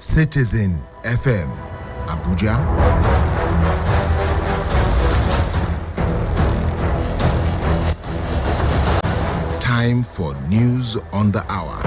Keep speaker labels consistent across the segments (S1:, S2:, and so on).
S1: Citizen FM, Abuja. Time for news on the hour.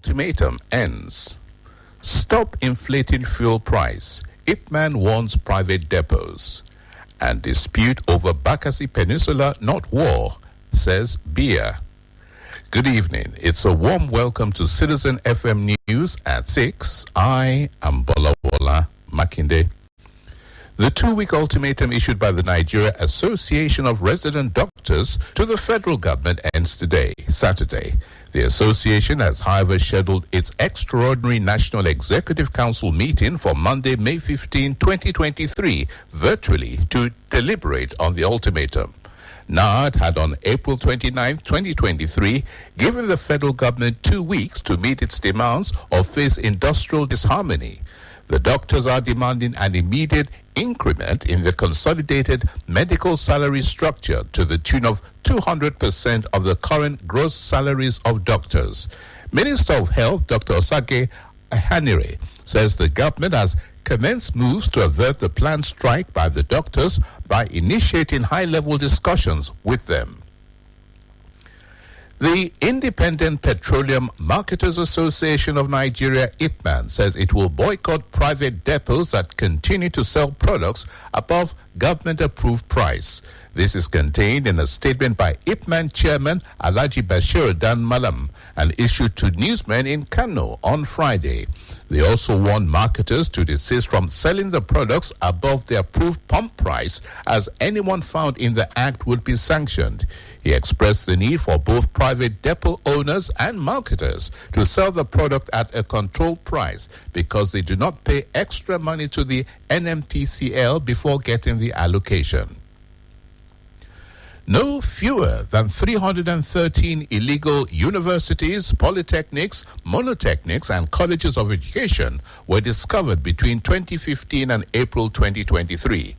S2: Ultimatum ends. Stop inflating fuel price. Ipman warns private depots. And dispute over Bakassi Peninsula, not war, says Beer. Good evening. It's a warm welcome to Citizen FM News at 6. I am Bolawola Makinde. The 2-week ultimatum issued by the Nigeria Association of Resident Doctors to the federal government ends today, Saturday. The association has, however, scheduled its extraordinary National Executive Council meeting for Monday, May 15, 2023, virtually to deliberate on the ultimatum. NARD had on April 29, 2023, given the federal government 2 weeks to meet its demands or face industrial disharmony. The doctors are demanding an immediate increment in the consolidated medical salary structure to the tune of 200% of the current gross salaries of doctors. Minister of Health, Dr. Osage Ahanire, says the government has commenced moves to avert the planned strike by the doctors by initiating high-level discussions with them. The Independent Petroleum Marketers Association of Nigeria, IPMAN, says it will boycott private depots that continue to sell products above government-approved price. This is contained in a statement by IPMAN Chairman Alhaji Bashir Dan Malam and issued to newsmen in Kano on Friday. They also warned marketers to desist from selling the products above the approved pump price, as anyone found in the act would be sanctioned. He expressed the need for both private depot owners and marketers to sell the product at a controlled price because they do not pay extra money to the NMPCL before getting the allocation. No fewer than 313 illegal universities, polytechnics, monotechnics, and colleges of education were discovered between 2015 and April 2023.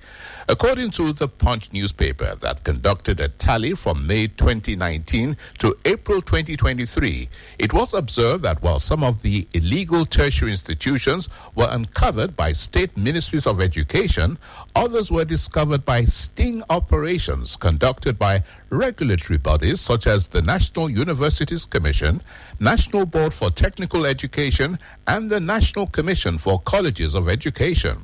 S2: According to the Punch newspaper that conducted a tally from May 2019 to April 2023, it was observed that while some of the illegal tertiary institutions were uncovered by state ministries of education, others were discovered by sting operations conducted by regulatory bodies such as the National Universities Commission, National Board for Technical Education, and the National Commission for Colleges of Education.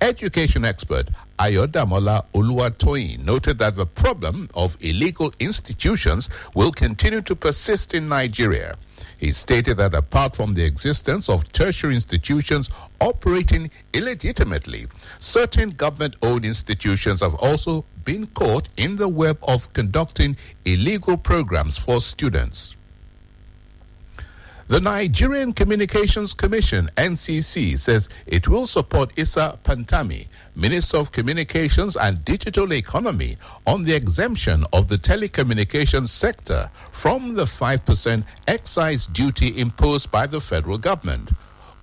S2: Education expert Ayodamola Oluwatoyin noted that the problem of illegal institutions will continue to persist in Nigeria. He stated that apart from the existence of tertiary institutions operating illegitimately, certain government-owned institutions have also been caught in the web of conducting illegal programs for students. The Nigerian Communications Commission, NCC, says it will support Issa Pantami, Minister of Communications and Digital Economy, on the exemption of the telecommunications sector from the 5% excise duty imposed by the federal government.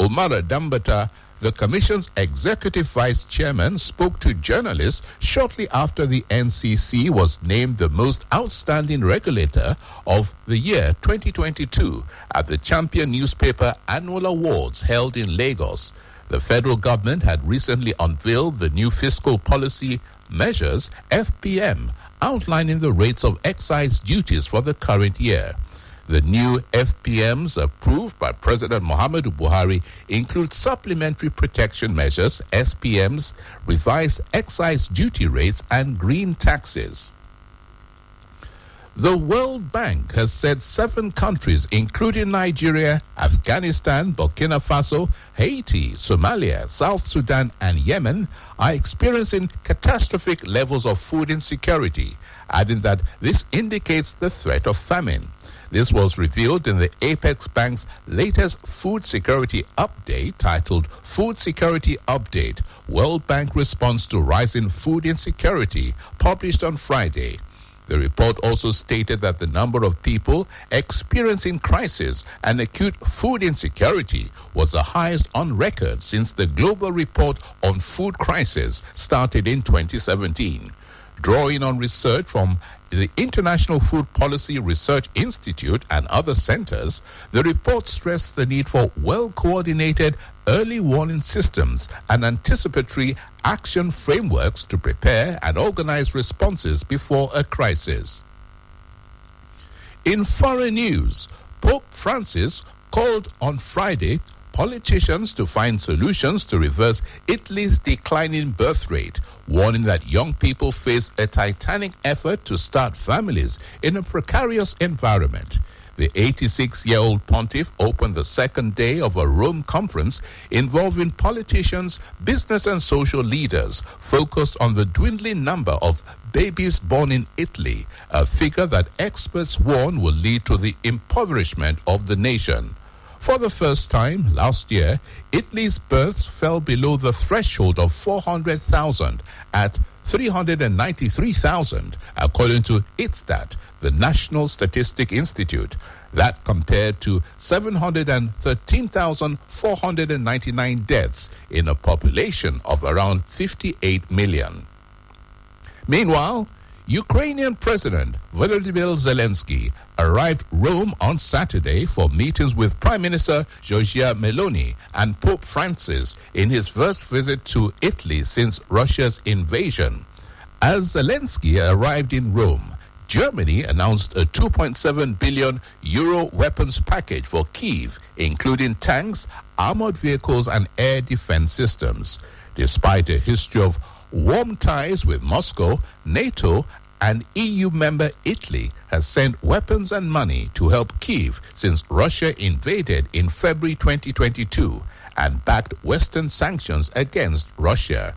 S2: Umara Dambata, the Commission's executive vice chairman, spoke to journalists shortly after the NCC was named the most outstanding regulator of the year 2022 at the Champion Newspaper Annual Awards held in Lagos. The federal government had recently unveiled the new fiscal policy measures, FPM, outlining the rates of excise duties for the current year. The new FPMs approved by President Muhammadu Buhari include supplementary protection measures, SPMs, revised excise duty rates, and green taxes. The World Bank has said 7 countries, including Nigeria, Afghanistan, Burkina Faso, Haiti, Somalia, South Sudan, and Yemen, are experiencing catastrophic levels of food insecurity, adding that this indicates the threat of famine. This was revealed in the Apex Bank's latest food security update titled Food Security Update, World Bank Response to Rising Food Insecurity, published on Friday. The report also stated that the number of people experiencing crisis and acute food insecurity was the highest on record since the Global Report on Food Crisis started in 2017. Drawing on research from the International Food Policy Research Institute and other centers, the report stressed the need for well-coordinated early warning systems and anticipatory action frameworks to prepare and organize responses before a crisis. In foreign news, Pope Francis called on Friday politicians to find solutions to reverse Italy's declining birth rate, warning that young people face a titanic effort to start families in a precarious environment. The 86-year-old pontiff opened the second day of a Rome conference involving politicians, business and social leaders focused on the dwindling number of babies born in Italy, a figure that experts warn will lead to the impoverishment of the nation. For the first time last year, Italy's births fell below the threshold of 400,000 at 393,000, according to ITSTAT, the National Statistic Institute. That compared to 713,499 deaths in a population of around 58 million. Meanwhile, Ukrainian President Volodymyr Zelensky arrived Rome on Saturday for meetings with Prime Minister Giorgia Meloni and Pope Francis in his first visit to Italy since Russia's invasion. As Zelensky arrived in Rome, Germany announced a 2.7 billion euro weapons package for Kyiv, including tanks, armored vehicles, and air defense systems. Despite a history of warm ties with Moscow, NATO and EU member Italy has sent weapons and money to help Kyiv since Russia invaded in February 2022 and backed Western sanctions against Russia.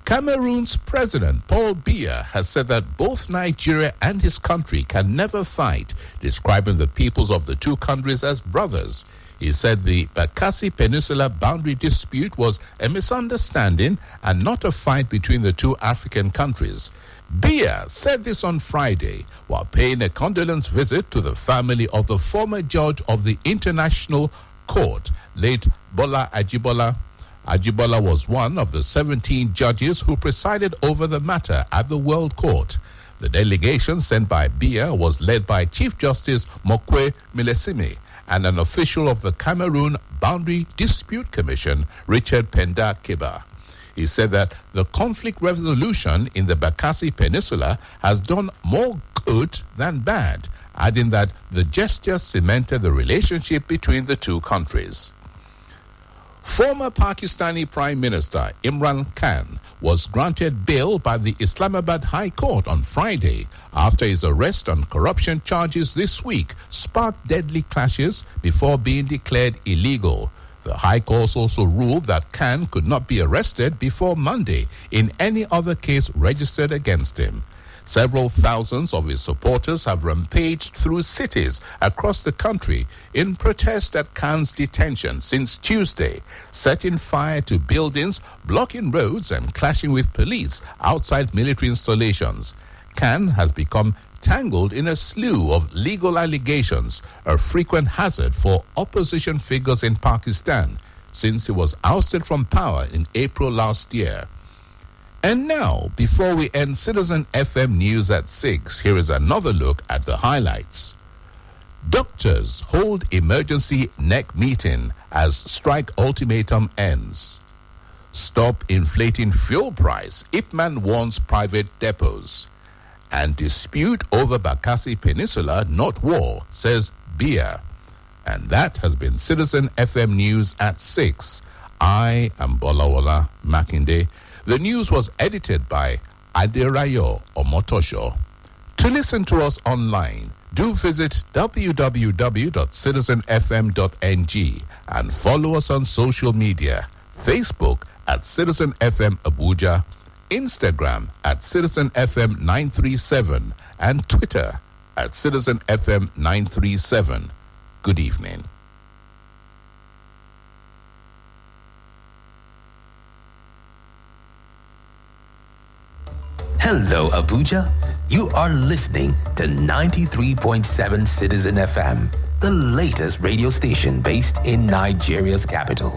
S2: Cameroon's President Paul Biya has said that both Nigeria and his country can never fight, describing the peoples of the two countries as brothers. He said the Bakassi Peninsula boundary dispute was a misunderstanding and not a fight between the two African countries. Biya said this on Friday while paying a condolence visit to the family of the former judge of the International Court, late Bola Ajibola. Ajibola was one of the 17 judges who presided over the matter at the World Court. The delegation sent by Biya was led by Chief Justice Mokwe Milesimi and an official of the Cameroon Boundary Dispute Commission, Richard Penda Keba. He said that the conflict resolution in the Bakassi Peninsula has done more good than bad, adding that the gesture cemented the relationship between the two countries. Former Pakistani Prime Minister Imran Khan was granted bail by the Islamabad High Court on Friday after his arrest on corruption charges this week sparked deadly clashes before being declared illegal. The High Court also ruled that Khan could not be arrested before Monday in any other case registered against him. Several thousands of his supporters have rampaged through cities across the country in protest at Khan's detention since Tuesday, setting fire to buildings, blocking roads, and clashing with police outside military installations. Khan has become tangled in a slew of legal allegations, a frequent hazard for opposition figures in Pakistan since he was ousted from power in April last year. And now, before we end Citizen FM News at 6, here is another look at the highlights. Doctors hold emergency NEC meeting as strike ultimatum ends. Stop inflating fuel price, Ipman warns private depots. And dispute over Bakassi Peninsula, not war, says Biya. And that has been Citizen FM News at 6. I am Bolawola Makinde. The news was edited by Aderayo Omotosho. To listen to us online, do visit www.citizenfm.ng and follow us on social media. Facebook at Citizen FM Abuja, Instagram at Citizen FM 937, and Twitter at Citizen FM 937. Good evening.
S3: Hello, Abuja. You are listening to 93.7 Citizen FM, the latest radio station based in Nigeria's capital.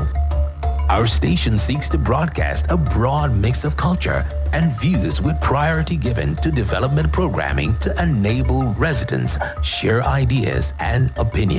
S3: Our station seeks to broadcast a broad mix of culture and views with priority given to development programming to enable residents share ideas and opinions.